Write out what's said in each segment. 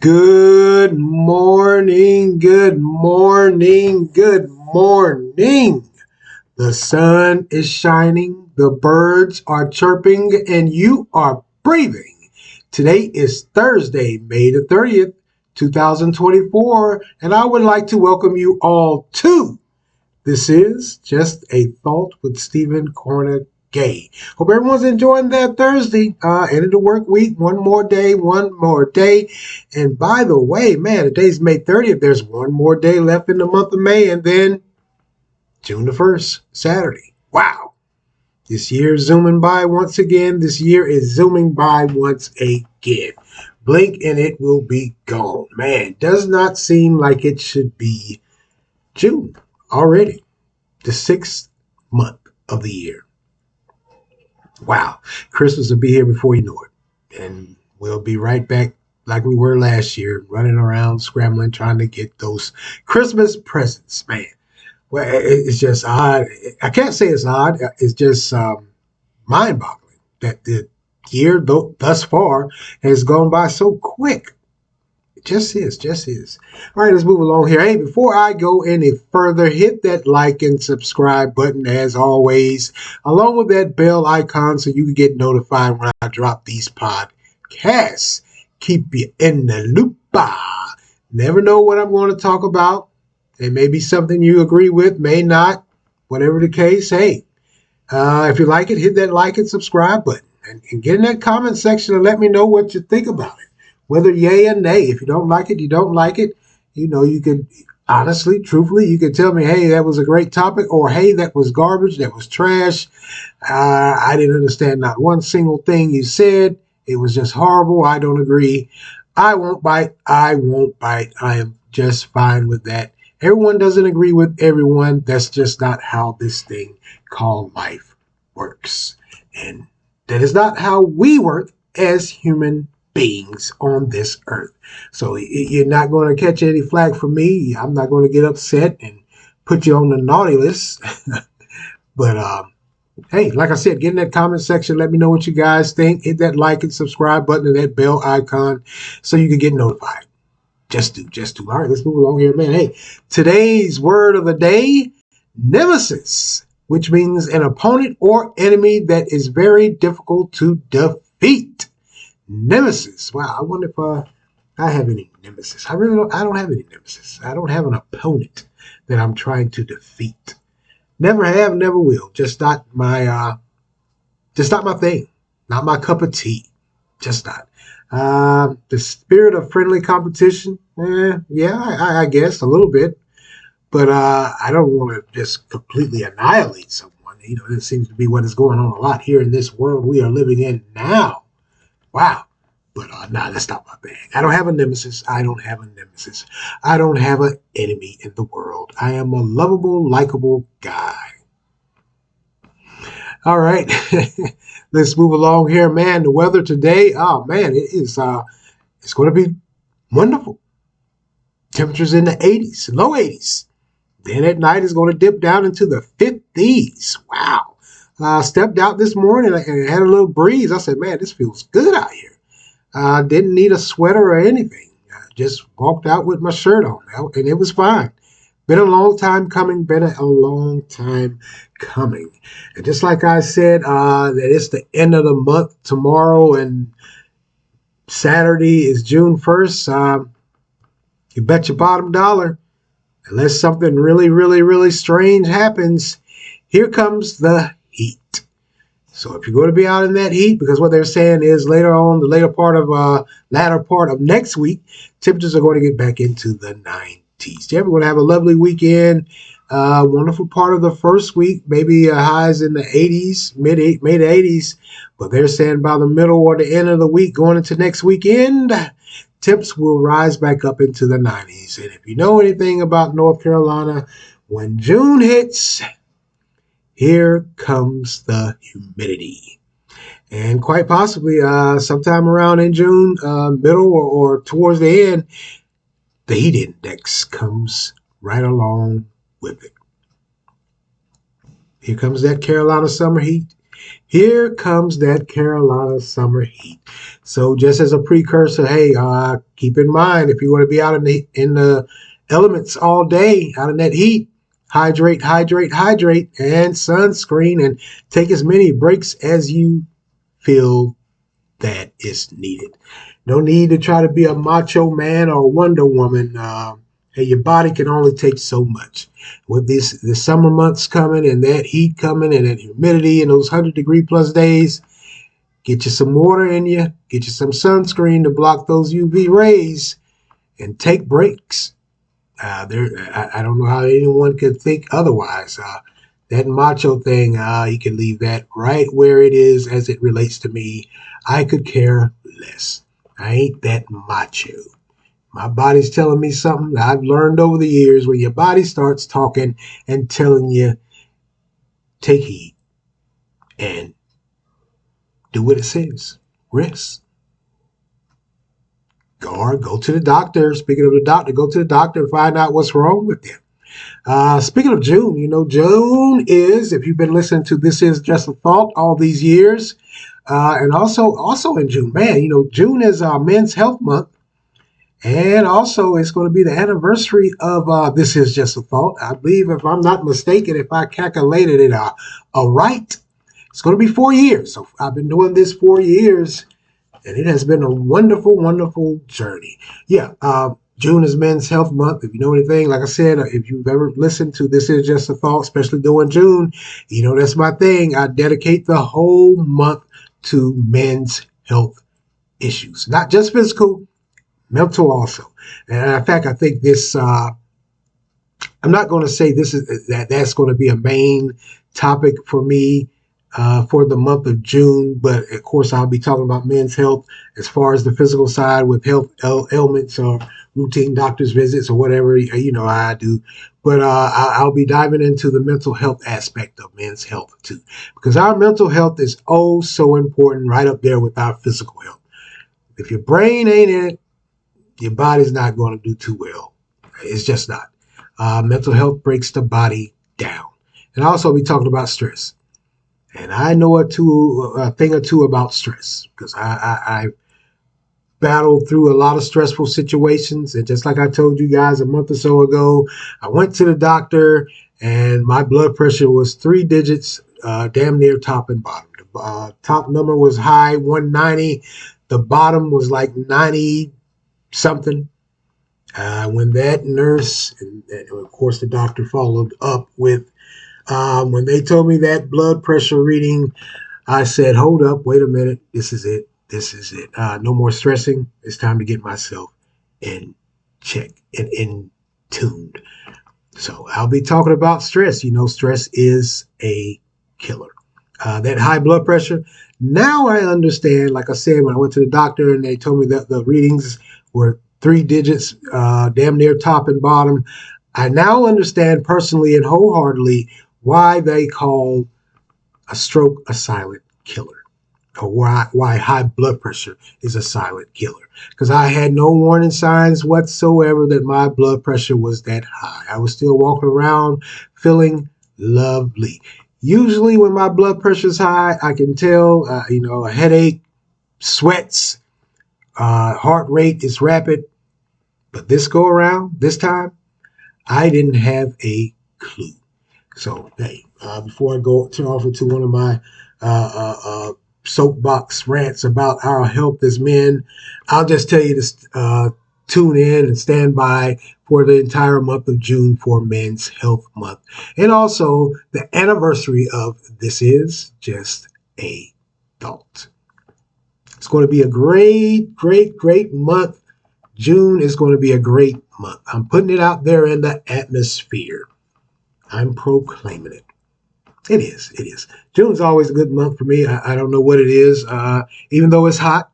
Good morning, good morning, good morning. The sun is shining, the birds are chirping, and you are breathing. Today is Thursday, May the 30th, 2024, and I would like to welcome you all to This is Just a Thought with Stephen Corner Gay. Hope everyone's enjoying their Thursday, end of the work week. One more day, one more day. And by the way, man, today's May 30th. There's one more day left in the month of May, and then June the 1st, Saturday. Wow. This year's zooming by once again. This year is zooming by once again. Blink and it will be gone. Man, does not seem like it should be June already. The 6th month of the year. Wow. Christmas will be here before you know it. And we'll be right back like we were last year, running around, scrambling, trying to get those Christmas presents, man. Well, it's just odd. I can't say it's odd. It's just mind-boggling that the year thus far has gone by so quick. Just is. All right, let's move along here. Hey, before I go any further, hit that like and subscribe button as always, along with that bell icon so you can get notified when I drop these podcasts. Keep you in the loop. Never know what I'm going to talk about. It may be something you agree with, may not. Whatever the case, hey, if you like it, hit that like and subscribe button. And get in that comment section and let me know what you think about it. Whether yay or nay. If you don't like it, you don't like it. You know, you could honestly, truthfully, you could tell me, hey, that was a great topic, or hey, that was garbage, that was trash. I didn't understand not one single thing you said. It was just horrible. I don't agree. I won't bite. I am just fine with that. Everyone doesn't agree with everyone. That's just not how this thing called life works. And that is not how we work as human beings on this earth. So you're not going to catch any flack from me. I'm not going to get upset and put you on the naughty list. But hey, like I said, get in that comment section. Let me know what you guys think. Hit that like and subscribe button and that bell icon so you can get notified. Just do. All right, let's move along here, man. Hey, today's word of the day, nemesis, which means an opponent or enemy that is very difficult to defeat. Nemesis. Wow, I wonder if I have any nemesis. I don't have any nemesis. I don't have an opponent that I'm trying to defeat. Never have, never will. Just not my thing. Not my cup of tea. Just not. The spirit of friendly competition. Yeah, I guess a little bit. But I don't want to just completely annihilate someone. You know, this seems to be what is going on a lot here in this world we are living in now. Wow. But that's not my bag. I don't have a nemesis. I don't have an enemy in the world. I am a lovable, likable guy. All right. Let's move along here, man. The weather today, oh, man, it's going to be wonderful. Temperatures in the 80s, low 80s. Then at night it's going to dip down into the 50s. Wow. Stepped out this morning and had a little breeze. I said, man, this feels good out here. Didn't need a sweater or anything. Just walked out with my shirt on, and it was fine. Been a long time coming. And just like I said, that it's the end of the month tomorrow, and Saturday is June 1st. You bet your bottom dollar, unless something really, really, really strange happens, here comes the heat. So if you're going to be out in that heat, because what they're saying is later latter part of next week, temperatures are going to get back into the 90s. Everyone have a lovely weekend. Wonderful part of the first week, maybe highs in the 80s, mid 80s. But they're saying by the middle or the end of the week, going into next weekend, temps will rise back up into the 90s. And if you know anything about North Carolina, when June hits, here comes the humidity. And quite possibly sometime around in June, middle or towards the end, the heat index comes right along with it. Here comes that Carolina summer heat. Here comes that Carolina summer heat. So just as a precursor, hey, keep in mind if you want to be out in the elements all day, out in that heat, hydrate, hydrate, hydrate, and sunscreen, and take as many breaks as you feel that is needed. No need to try to be a macho man or Wonder Woman. Hey, your body can only take so much. With the summer months coming and that heat coming and that humidity and those 100-degree plus days, get you some water in you, get you some sunscreen to block those UV rays, and take breaks. I don't know how anyone could think otherwise. That macho thing, you can leave that right where it is as it relates to me. I could care less. I ain't that macho. My body's telling me something that I've learned over the years. When your body starts talking and telling you, take heed and do what it says. Rest. Go to the doctor. Speaking of the doctor, go to the doctor and find out what's wrong with them. Speaking of June, June is, if you've been listening to This Is Just a Thought all these years, and also in June, man, June is Men's Health Month. And also, it's going to be the anniversary of This Is Just a Thought. I believe, if I'm not mistaken, if I calculated it right, it's going to be 4 years. So I've been doing this 4 years, and it has been a wonderful, wonderful journey. Yeah, June is Men's Health Month. If you know anything, like I said, if you've ever listened to This Is Just a Thought, especially during June, that's my thing. I dedicate the whole month to men's health issues, not just physical, mental also. And in fact, I think this, I'm not going to say that's going to be a main topic for me for the month of June, but of course I'll be talking about men's health as far as the physical side with health ailments or routine doctor's visits or whatever, I do. But I'll be diving into the mental health aspect of men's health too, because our mental health is oh so important, right up there with our physical health. If your brain ain't in it, your body's not going to do too well. It's just not. Mental health breaks the body down. And I'll also be talking about stress. And I know a thing or two about stress because I battled through a lot of stressful situations. And just like I told you guys a month or so ago, I went to the doctor and my blood pressure was 3 digits, damn near top and bottom. The top number was high, 190. The bottom was like 90 something. When that nurse, and of course the doctor followed up with, when they told me that blood pressure reading, I said, hold up, wait a minute, this is it. No more stressing. It's time to get myself in check and in tuned. So I'll be talking about stress. Stress is a killer. That high blood pressure. Now I understand, like I said, when I went to the doctor and they told me that the readings were 3 digits, damn near top and bottom. I now understand personally and wholeheartedly why they call a stroke a silent killer, or why high blood pressure is a silent killer. Because I had no warning signs whatsoever that my blood pressure was that high. I was still walking around feeling lovely. Usually when my blood pressure is high, I can tell, a headache, sweats, heart rate is rapid. But this time, I didn't have a clue. So, hey, before I go turn off into one of my soapbox rants about our health as men, I'll just tell you to tune in and stand by for the entire month of June for Men's Health Month. And also the anniversary of This Is Just a Thought. It's going to be a great, great, great month. June is going to be a great month. I'm putting it out there in the atmosphere. I'm proclaiming it. It is. June's always a good month for me. I don't know what it is. Even though it's hot,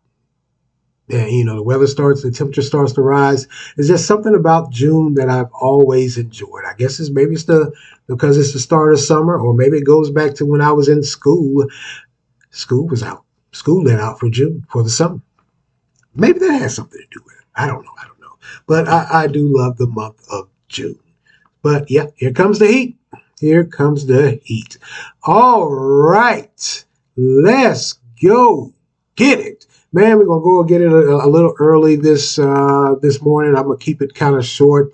and the temperature starts to rise. There's just something about June that I've always enjoyed. I guess because it's the start of summer, or maybe it goes back to when I was in school. School was out. School let out for June, for the summer. Maybe that has something to do with it. I don't know. But I do love the month of June. But yeah, here comes the heat. All right. Let's go get it. Man, we're going to go get it a little early this morning. I'm going to keep it kind of short.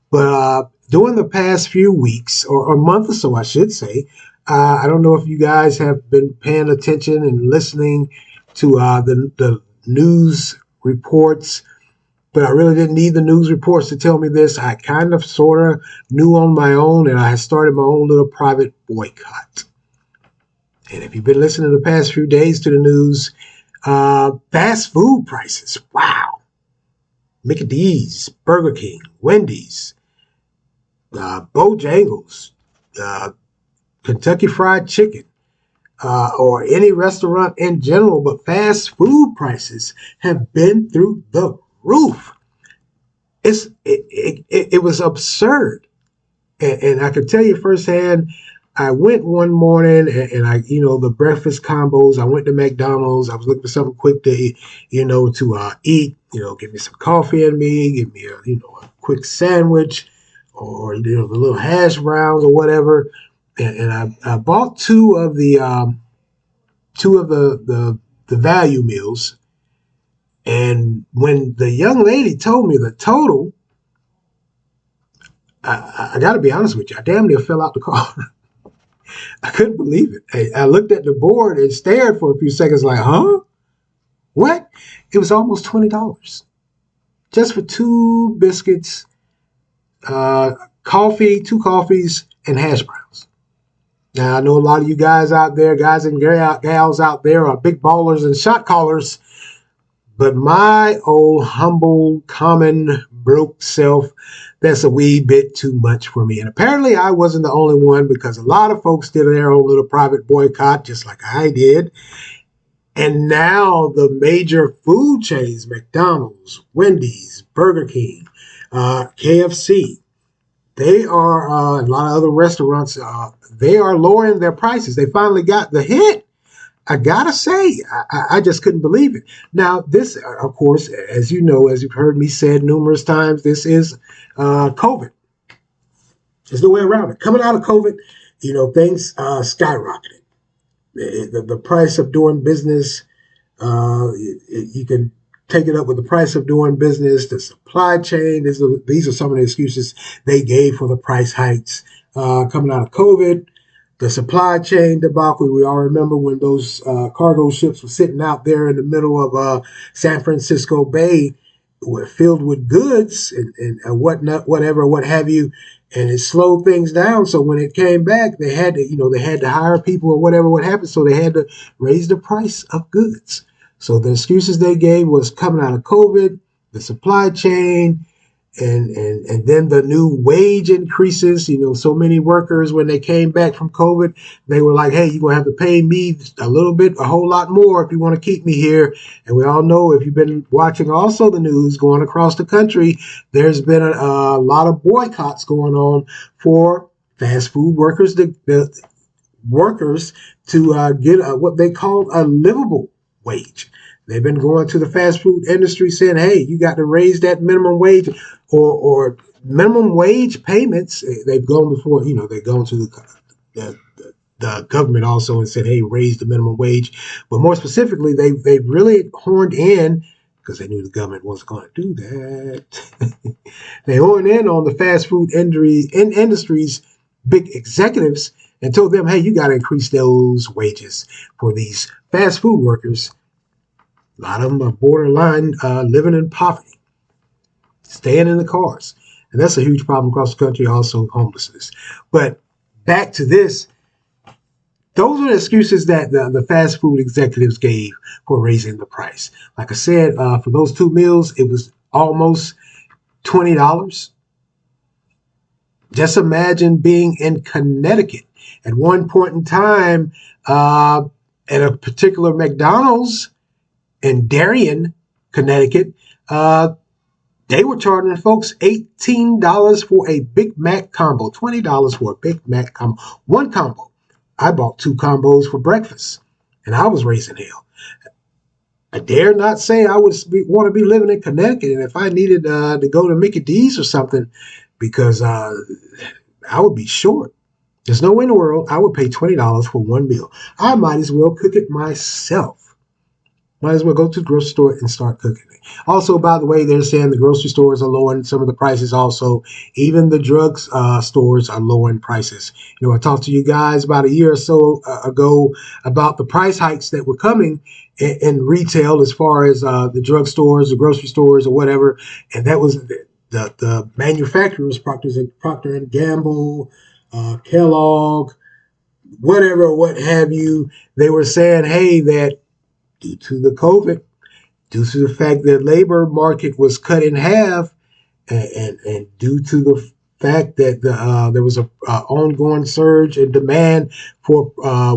But during the past few weeks, or a month or so, I should say, I don't know if you guys have been paying attention and listening to the news reports, but I really didn't need the news reports to tell me this. I kind of sort of knew on my own, and I had started my own little private boycott. And if you've been listening the past few days to the news, fast food prices, wow. Mickey D's, Burger King, Wendy's, Bojangles, Kentucky Fried Chicken, or any restaurant in general, but fast food prices have been through the roof. It was absurd. And I can tell you firsthand, I went one morning and the breakfast combos, I went to McDonald's. I was looking for something quick to eat, to eat, give me some coffee in me, give me a quick sandwich or, the little hash browns or whatever. And I bought two of the value meals. And when the young lady told me the total, I got to be honest with you, I damn near fell out the car. I couldn't believe it. I looked at the board and stared for a few seconds like, huh? What? It was almost $20 just for two biscuits, coffee, two coffees, and hash browns. Now, I know a lot of you guys out there, guys and gals out there are big ballers and shot callers, but my old humble, common, broke self, that's a wee bit too much for me. And apparently I wasn't the only one, because a lot of folks did their own little private boycott, just like I did. And now the major food chains, McDonald's, Wendy's, Burger King, KFC, they are, a lot of other restaurants, they are lowering their prices. They finally got the hit. I gotta say, I just couldn't believe it. Now, this, of course, as you know, as you've heard me said numerous times, this is COVID. There's no way around it. Coming out of COVID, things skyrocketed. The price of doing business, you can take it up with the price of doing business, the supply chain. These are some of the excuses they gave for the price hikes coming out of COVID. The supply chain debacle, we all remember when those cargo ships were sitting out there in the middle of San Francisco Bay, were filled with goods and whatnot, whatever, what have you, and it slowed things down. So when it came back, they had to hire people or whatever what happened. So they had to raise the price of goods. So the excuses they gave was coming out of COVID, the supply chain, and then the new wage increases. So many workers, when they came back from COVID, they were like, hey, you're going to have to pay me a whole lot more if you want to keep me here. And we all know, if you've been watching also the news going across the country, there's been a lot of boycotts going on for fast food workers, the workers to get what they call a livable wage. They've been going to the fast food industry saying, hey, you got to raise that minimum wage or minimum wage payments. They've gone before, they've gone to the government also and said, hey, raise the minimum wage. But more specifically, they've really horned in, because they knew the government wasn't going to do that. They horned in on the fast food industry's big executives and told them, hey, you got to increase those wages for these fast food workers. A lot of them are borderline living in poverty, staying in the cars. And that's a huge problem across the country, also homelessness. But back to this, those are the excuses that the fast food executives gave for raising the price. Like I said, for those two meals, it was almost $20. Just imagine being in Connecticut. At one point in time, at a particular McDonald's, in Darien, Connecticut, they were charging folks $18 for a Big Mac combo, $20 for a Big Mac combo. One combo. I bought two combos for breakfast, and I was raising hell. I dare not say I would want to be living in Connecticut, and if I needed to go to Mickey D's or something, because I would be short. There's no way in the world I would pay $20 for one meal. I might as well cook it myself. Might as well go to the grocery store and start cooking it. Also, by the way, they're saying the grocery stores are lowering some of the prices also. Even the drugs stores are lowering prices. You know, I talked to you guys about a year or so ago about the price hikes that were coming in retail as far as the drug stores, the grocery stores, or whatever. And that was the manufacturers, Procter and Gamble, Kellogg, whatever, what have you. They were saying, hey, that due to the COVID, due to the fact that labor market was cut in half, and due to the fact that there was a ongoing surge in demand for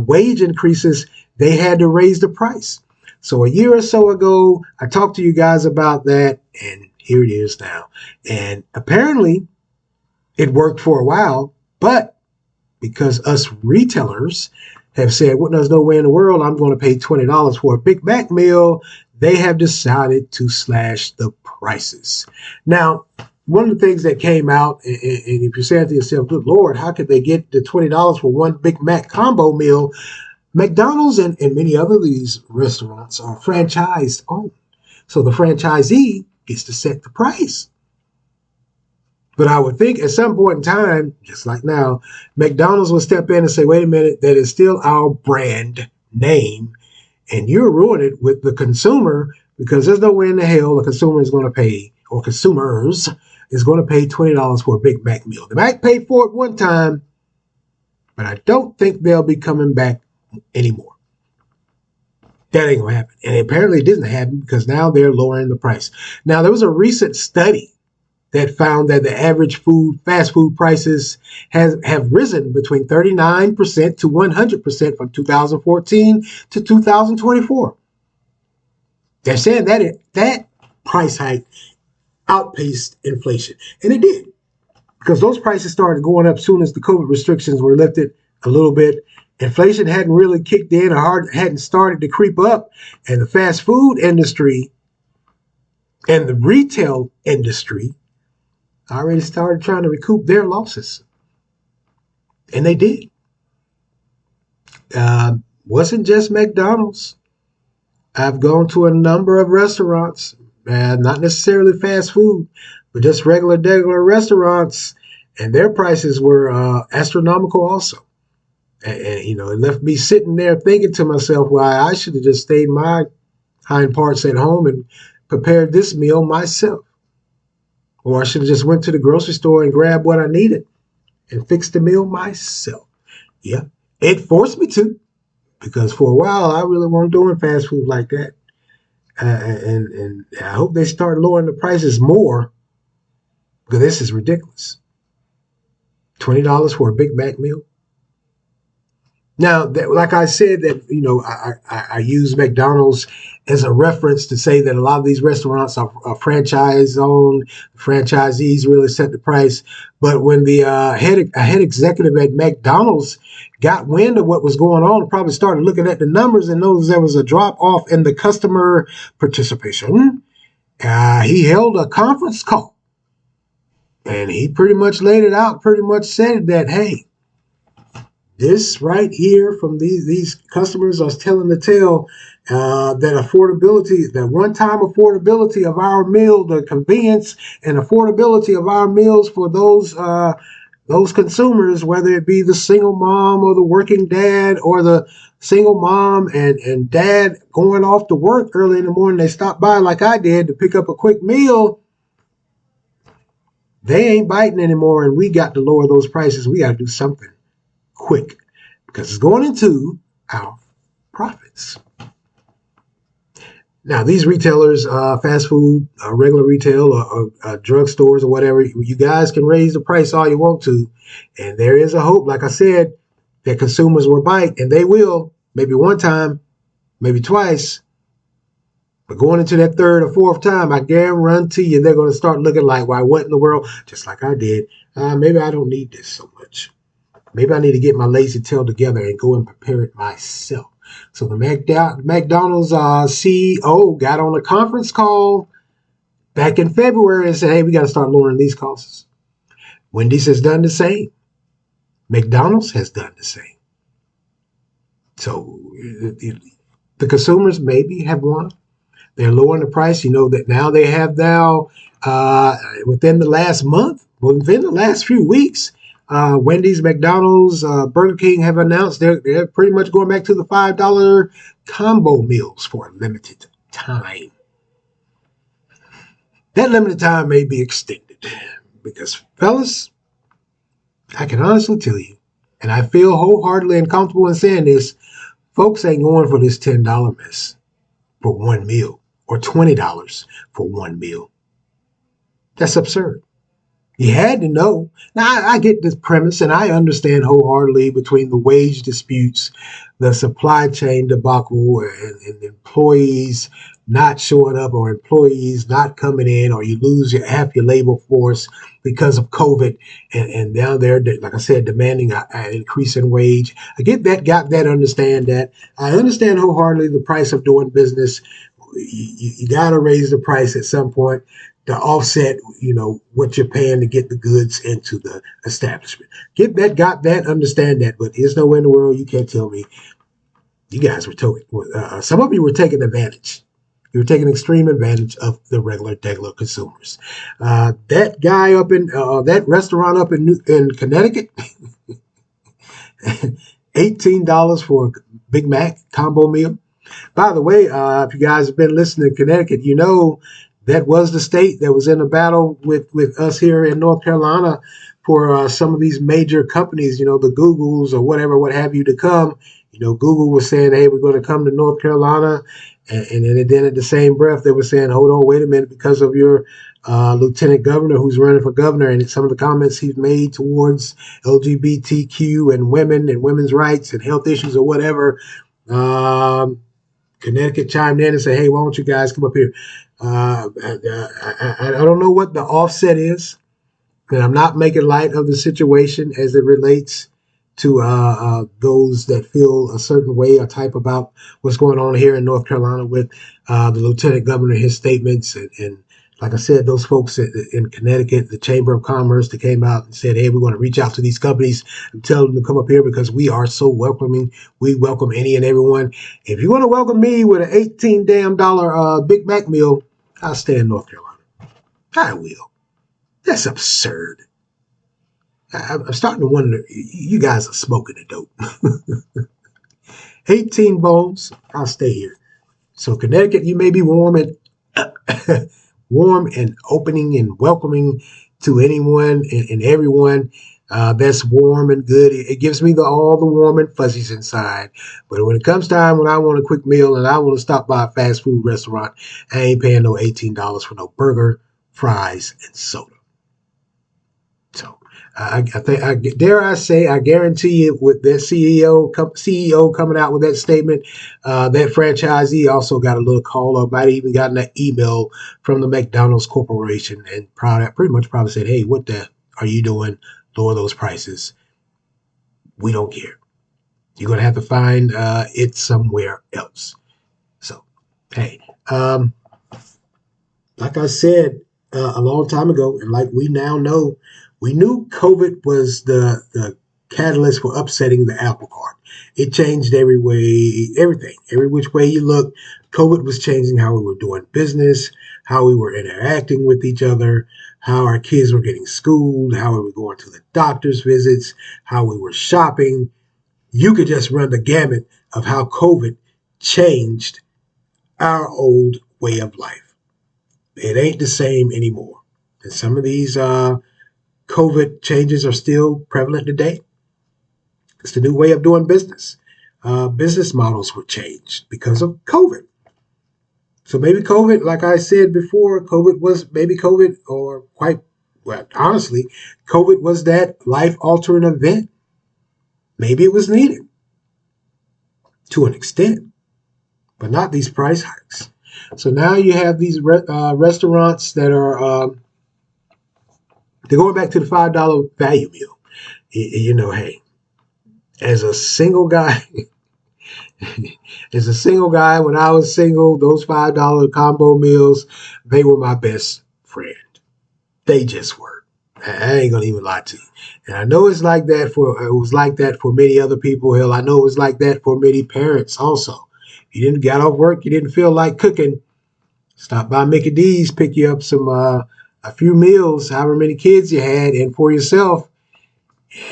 wage increases, they had to raise the price. So a year or so ago, I talked to you guys about that, and here it is now. And apparently, it worked for a while, but because us retailers have said, well, there's no way in the world I'm going to pay $20 for a Big Mac meal, they have decided to slash the prices. Now, one of the things that came out, and if you're saying to yourself, good Lord, how could they get the $20 for one Big Mac combo meal? McDonald's and many other of these restaurants are franchised owned. So the franchisee gets to set the price. But I would think at some point in time, just like now, McDonald's will step in and say, wait a minute, that is still our brand name, and you're ruining it with the consumer, because there's no way in the hell the consumer is going to pay, or consumers is going to pay $20 for a Big Mac meal. They might pay for it one time, but I don't think they'll be coming back anymore. That ain't going to happen. And apparently it didn't happen because now they're lowering the price. Now, there was a recent study that found that the average fast food prices have risen between 39% to 100% from 2014 to 2024. They're saying that price hike outpaced inflation. And it did, because those prices started going up soon as the COVID restrictions were lifted a little bit. Inflation hadn't really kicked in or hadn't started to creep up. And the fast food industry and the retail industry already started trying to recoup their losses. And they did. Wasn't just McDonald's. I've gone to a number of restaurants, not necessarily fast food, but just regular restaurants, and their prices were astronomical also. And you know, it left me sitting there thinking to myself, well, I should have just stayed my hind parts at home and prepared this meal myself. Or I should have just went to the grocery store and grabbed what I needed and fixed the meal myself. Yeah, it forced me to, because for a while I really wasn't doing fast food like that. And I hope they start lowering the prices more, because this is ridiculous. $20 for a Big Mac meal. Now, like I said, that, you know, I use McDonald's as a reference to say that a lot of these restaurants are franchise owned. Franchisees really set the price. But when the head executive at McDonald's got wind of what was going on, probably started looking at the numbers and noticed there was a drop off in the customer participation, he held a conference call. And he pretty much laid it out, pretty much said that, hey, this right here from these customers are telling the tale that affordability, that one-time affordability of our meal, the convenience and affordability of our meals for those consumers, whether it be the single mom or the working dad, or the single mom and dad going off to work early in the morning, they stop by like I did to pick up a quick meal. They ain't biting anymore, and we got to lower those prices. We got to do something quick, because it's going into our profits. Now, these retailers, fast food, regular retail, or drug stores or whatever, you guys can raise the price all you want to. And there is a hope, like I said, that consumers will bite, and they will, maybe one time, maybe twice. But going into that third or fourth time, I guarantee you they're going to start looking like, why, what in the world? Just like I did. Maybe I don't need this so much. Maybe I need to get my lazy tail together and go and prepare it myself. So the McDonald's CEO got on a conference call back in February and said, hey, we got to start lowering these costs. Wendy's has done the same. McDonald's has done the same. So the consumers maybe have won. They're lowering the price. You know that now they have within the last month, within the last few weeks, Wendy's, McDonald's, Burger King have announced they're pretty much going back to the $5 combo meals for a limited time. That limited time may be extended because, fellas, I can honestly tell you, and I feel wholeheartedly and comfortable in saying this, folks ain't going for this $10 mess for one meal or $20 for one meal. That's absurd. You had to know. Now, I get this premise and I understand wholeheartedly between the wage disputes, the supply chain debacle, and employees not showing up or employees not coming in, or you lose half your labor force because of COVID. And down there, like I said, demanding an increase in wage. I get that, got that, understand that. I understand wholeheartedly the price of doing business. You got to raise the price at some point to offset, what you're paying to get the goods into the establishment. Get that, got that, understand that, but there's no way in the world you can't tell me you guys were some of you were taking advantage. You were taking extreme advantage of the regular consumers. That guy up in that restaurant up in Connecticut, $18 for a Big Mac combo meal. By the way, if you guys have been listening to Connecticut, you know that was the state that was in a battle with us here in North Carolina for some of these major companies, the Googles or whatever, what have you, to come. Google was saying, hey, we're going to come to North Carolina. And then at the same breath, they were saying, hold on, wait a minute, because of your lieutenant governor who's running for governor and some of the comments he's made towards LGBTQ and women and women's rights and health issues or whatever. Connecticut chimed in and said, hey, why don't you guys come up here? I don't know what the offset is, and I'm not making light of the situation as it relates to those that feel a certain way or type about what's going on here in North Carolina with the lieutenant governor, his statements. And like I said, those folks in Connecticut, the Chamber of Commerce, that came out and said, hey, we're going to reach out to these companies and tell them to come up here because we are so welcoming. We welcome any and everyone. If you want to welcome me with an $18 Big Mac meal, I'll stay in North Carolina. I will. That's absurd. I'm starting to wonder, you guys are smoking the dope. 18 bones, I'll stay here. So Connecticut, you may be warm and warm and opening and welcoming to anyone and everyone. That's warm and good. It gives me all the warm and fuzzies inside. But when it comes time when I want a quick meal and I want to stop by a fast food restaurant, I ain't paying no $18 for no burger, fries, and soda. So I guarantee you, with that CEO coming out with that statement, that franchisee also got a little call or might even gotten an email from the McDonald's Corporation and pretty much said, hey, what the are you doing? Lower those prices. We don't care. You're going to have to find it somewhere else. So, hey, like I said a long time ago, and like we now know, we knew COVID was the catalyst for upsetting the apple cart. It changed everything, every which way you look. COVID was changing how we were doing business, how we were interacting with each other, how our kids were getting schooled, how we were going to the doctor's visits, how we were shopping. You could just run the gamut of how COVID changed our old way of life. It ain't the same anymore. And some of these COVID changes are still prevalent today. It's the new way of doing business. Business models were changed because of COVID. So maybe COVID, like I said before, or quite, well, honestly, COVID was that life-altering event. Maybe it was needed to an extent, but not these price hikes. So now you have these restaurants that are they're going back to the $5 value meal. Hey, as a single guy, when I was single, those $5 combo meals, they were my best friend. They just were. I ain't gonna even lie to you. And I know it's like that it was like that for many other people. Hell, I know it was like that for many parents also. You didn't get off work, you didn't feel like cooking. Stop by Mickey D's, pick you up some a few meals, however many kids you had, and for yourself,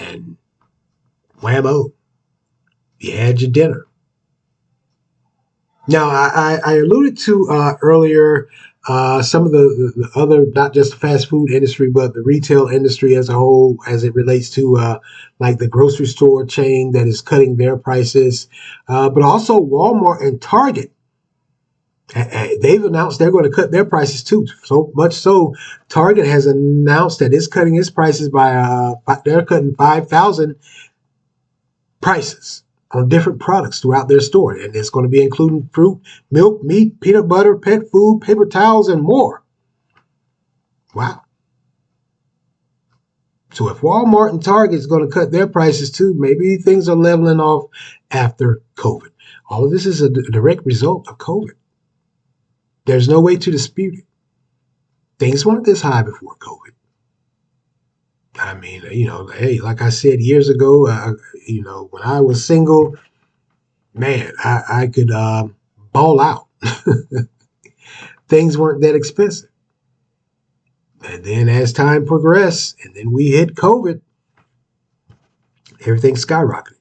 and whammo, you had your dinner. Now, I alluded to earlier some of the other, not just the fast food industry, but the retail industry as a whole, as it relates to like the grocery store chain that is cutting their prices, but also Walmart and Target. They've announced they're going to cut their prices too. So much so, Target has announced that it's cutting its prices by they're cutting 5,000 prices on different products throughout their store. And it's going to be including fruit, milk, meat, peanut butter, pet food, paper towels, and more. Wow. So if Walmart and Target is going to cut their prices too, maybe things are leveling off after COVID. All of this is a direct result of COVID. There's no way to dispute it. Things weren't this high before COVID. I mean, hey, like I said years ago, when I was single, man, I could ball out. Things weren't that expensive. And then as time progressed, and then we hit COVID, everything skyrocketed.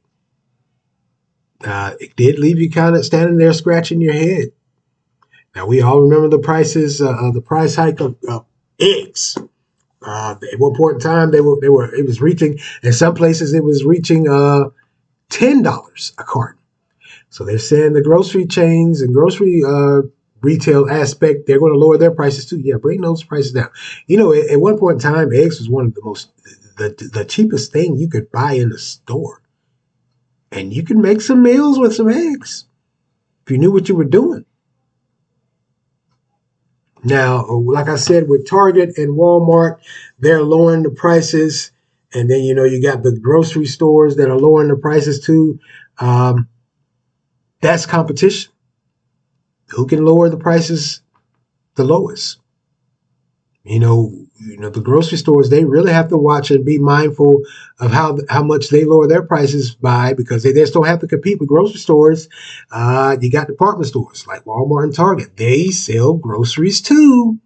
It did leave you kind of standing there scratching your head. Now we all remember the prices, the price hike of eggs. At one point in time, it was reaching, in some places it was reaching $10 a carton. So they're saying the grocery chains and grocery retail aspect, they're going to lower their prices too. Yeah, bring those prices down. At one point in time, eggs was one of the cheapest thing you could buy in the store. And you could make some meals with some eggs if you knew what you were doing. Now, like I said, with Target and Walmart, they're lowering the prices. And then, you got the grocery stores that are lowering the prices too. That's competition. Who can lower the prices the lowest? The grocery stores, they really have to watch and be mindful of how much they lower their prices by, because they just don't have to compete with grocery stores. You got department stores like Walmart and Target. They sell groceries too.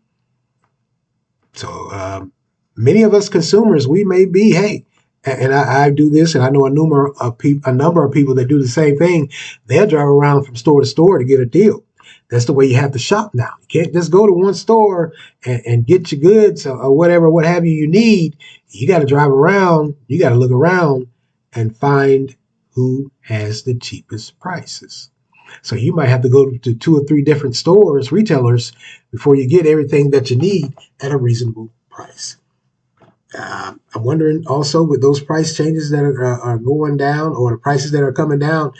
So many of us consumers, we may be, hey, and I do this, and I know a number of people that do the same thing. They'll drive around from store to store to get a deal. That's the way you have to shop now. You can't just go to one store and get your goods or whatever, what have you need. You got to drive around. You got to look around and find who has the cheapest prices. So you might have to go to 2 or 3 different stores, retailers, before you get everything that you need at a reasonable price. I'm wondering also, with those price changes that are going down, or the prices that are coming down,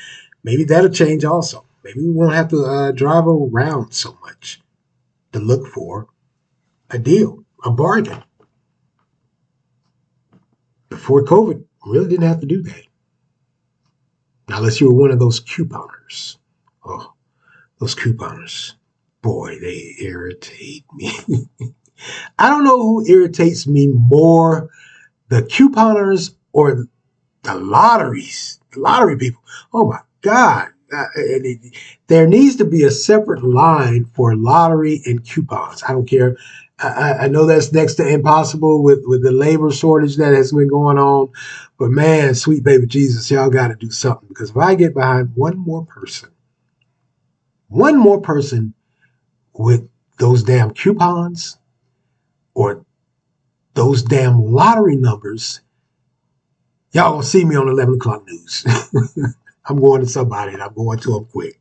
maybe that'll change also. Maybe we won't have to drive around so much to look for a deal, a bargain. Before COVID, we really didn't have to do that. Now, unless you were one of those couponers. Oh, those couponers. Boy, they irritate me. I don't know who irritates me more, the couponers or the lottery people. Oh my God. There needs to be a separate line for lottery and coupons. I don't care. I know that's next to impossible with the labor shortage that has been going on. But man, sweet baby Jesus, y'all got to do something. Because if I get behind one more person with those damn coupons or those damn lottery numbers, y'all gonna see me on 11 o'clock news. I'm going to somebody and I'm going to them quick.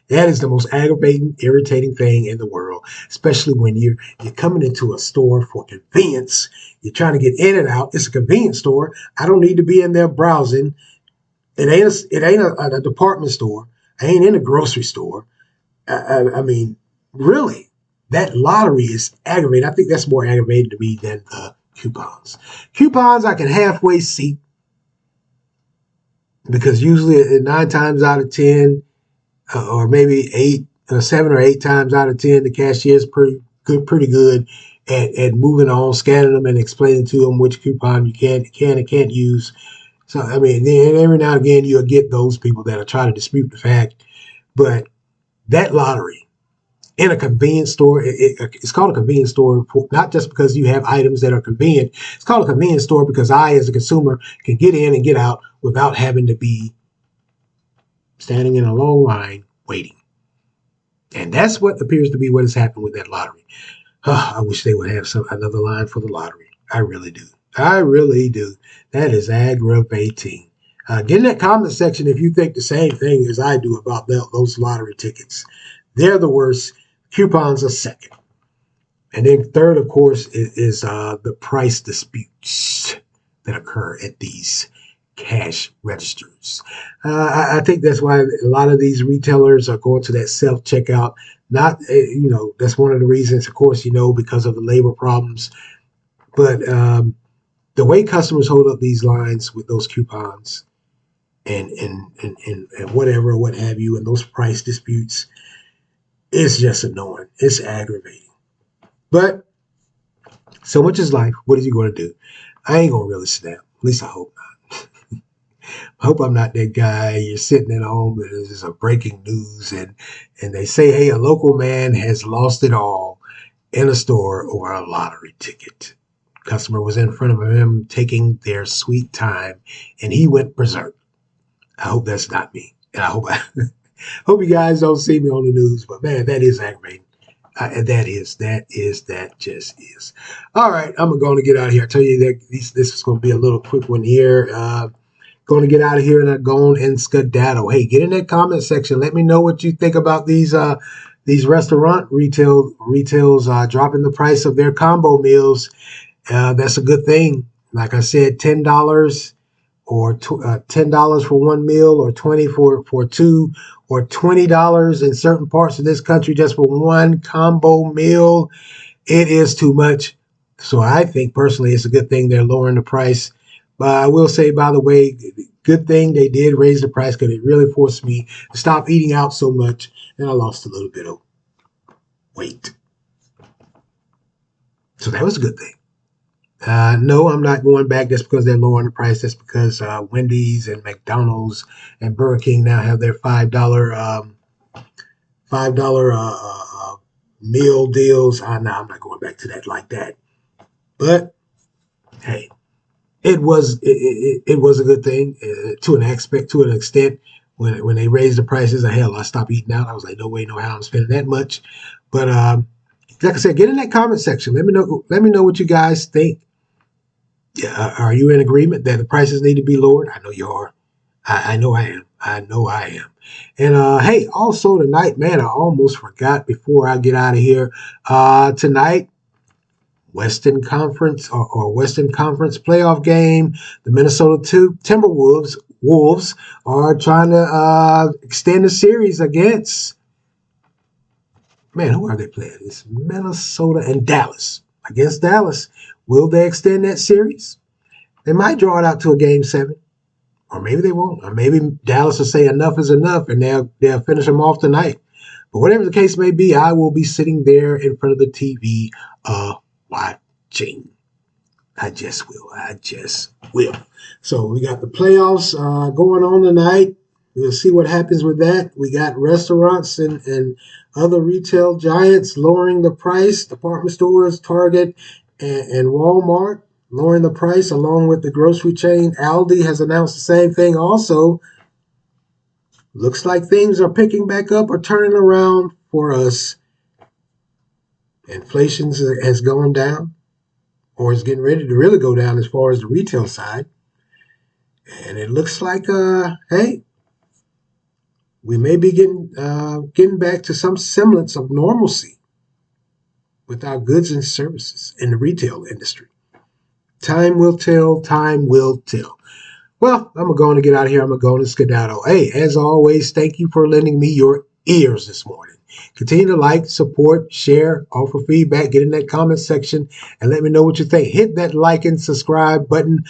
That is the most aggravating, irritating thing in the world, especially when you're coming into a store for convenience. You're trying to get in and out. It's a convenience store. I don't need to be in there browsing. It ain't a department store. I ain't in a grocery store. I mean, really, that lottery is aggravating. I think that's more aggravating to me than coupons. Coupons I can halfway see, because usually 9 times out of 10, or maybe 7 or 8 times out of 10, the cashier is pretty good and moving on, scanning them and explaining to them which coupon you can and can't use. So, I mean, then every now and again, you'll get those people that are trying to dispute the fact. But that lottery in a convenience store, it's called a convenience store, not just because you have items that are convenient. It's called a convenience store because I, as a consumer, can get in and get out without having to be standing in a long line waiting. And that's what appears to be what has happened with that lottery. I wish they would have another line for the lottery. I really do. I really do. That is aggravating. Get in that comment section if you think the same thing as I do about those lottery tickets. They're the worst. Coupons are second. And then third, of course, is the price disputes that occur at these cash registers. I think that's why a lot of these retailers are going to that self-checkout. Not, that's one of the reasons, of course, because of the labor problems. But the way customers hold up these lines with those coupons and whatever, what have you, and those price disputes, it's just annoying. It's aggravating. But so much is life. What is you going to do? I ain't going to really snap. At least I hope not. I hope I'm not that guy. You're sitting at home and there's a breaking news and they say, hey, a local man has lost it all in a store over a lottery ticket. Customer was in front of him taking their sweet time and he went berserk. I hope that's not me. And I hope you guys don't see me on the news, but man, that is aggravating. That just is. All right, I'm going to get out of here. I tell you that this is going to be a little quick one here. Going to get out of here and go on and skedaddle. Hey, get in that comment section. Let me know what you think about these restaurant retails dropping the price of their combo meals. That's a good thing. Like I said, $10 or $10 for one meal, or $20 for two, or $20 in certain parts of this country just for one combo meal. It is too much. So I think personally it's a good thing they're lowering the price. But I will say, by the way, good thing they did raise the price because it really forced me to stop eating out so much, and I lost a little bit of weight. So that was a good thing. No, I'm not going back just because they're lowering the price. That's because Wendy's and McDonald's and Burger King now have their $5 meal deals. No, I'm not going back to that like that. But hey, it was a good thing to an extent. When they raised the prices, hell, I stopped eating out. I was like, no way, no how, I'm spending that much. But like I said, get in that comment section. Let me know what you guys think. Yeah, are you in agreement that the prices need to be lowered? I know you are. I know I am. I know I am. And hey, also tonight, man, I almost forgot before I get out of here. Tonight, Western Conference or Western Conference playoff game. The Minnesota Timberwolves are trying to extend the series against. Man, who are they playing? It's Minnesota and Dallas. Against Dallas. Will they extend that series? They might draw it out to a game 7. Or maybe they won't. Or maybe Dallas will say enough is enough and they'll finish them off tonight. But whatever the case may be, I will be sitting there in front of the TV watching. I just will. So we got the playoffs going on tonight. We'll see what happens with that. We got restaurants and other retail giants lowering the price. Department stores, Target, and Walmart lowering the price, along with the grocery chain. Aldi has announced the same thing also. Looks like things are picking back up or turning around for us. Inflation has gone down, or is getting ready to really go down as far as the retail side. And it looks like, hey, we may be getting back to some semblance of normalcy with our goods and services in the retail industry. Time will tell. Time will tell. Well, I'm going to get out of here. I'm going to skedaddle. Hey, as always, thank you for lending me your ears this morning. Continue to like, support, share, offer feedback, get in that comment section, and let me know what you think. Hit that like and subscribe button,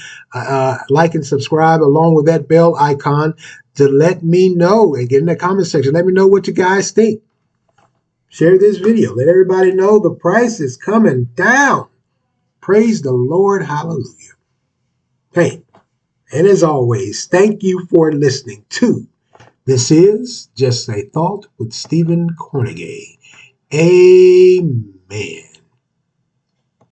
like and subscribe along with that bell icon to let me know, and get in that comment section. Let me know what you guys think. Share this video. Let everybody know the price is coming down. Praise the Lord. Hallelujah. Hey, and as always, thank you for listening to This Is Just a Thought with Stephen Cornegay. Amen.